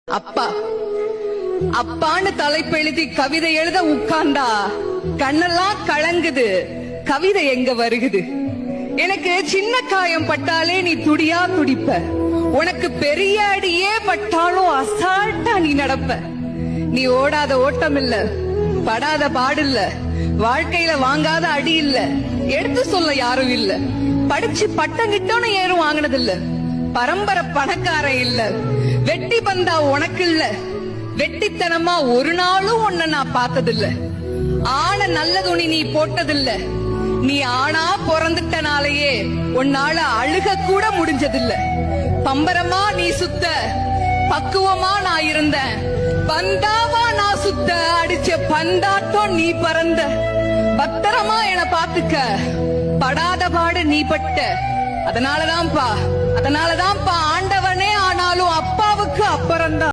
அப்பா அப்பான்னு தலைப்பெழுதி கவிதை எழுத உட்கார்ந்தா கண்ணெல்லாம் கலங்குது. கவிதை எங்க வருகுது? எனக்கு சின்ன காயம் பட்டாலே நீ துடியா துடிப்ப. உனக்கு பெரிய அடியே பட்டாலும் அசால்ட்டா நீ நடப்ப. நீ ஓடாத ஓட்டம் இல்ல, படாத பாடு இல்ல, வாழ்க்கையில வாங்காத அடி இல்ல, எடுத்து சொல்ல யாரும் இல்ல, படிச்சு பட்டம் கிட்டோன்னு ஏறும் வாங்கினது இல்ல, பரம்பரை பணக்காரன் இல்ல, வெட்டி பந்தா உனக்கு இல்ல, வெட்டித்தனமா ஒரு நாளும் உன்ன நான் பார்த்ததில்ல, ஆன நல்ல துணி நீ போட்டதில்ல, நீ ஆனா பிறந்துட்டனாலேயே உன்னால அழுக கூட முடிஞ்சதில்ல, பம்பரமா நீ சுத்த பக்குவமா நான் இருந்த, பந்தாவா நான் சுத்த அடிச்ச பந்தாட்டம் நீ பறந்த, பத்திரமா என பாத்துக்க படாத பாடு நீ பட்ட. அதனாலதான்ப்பா ஆண்டவனே ஆனாலும் அப்பாவுக்கு அப்புறம்தான்.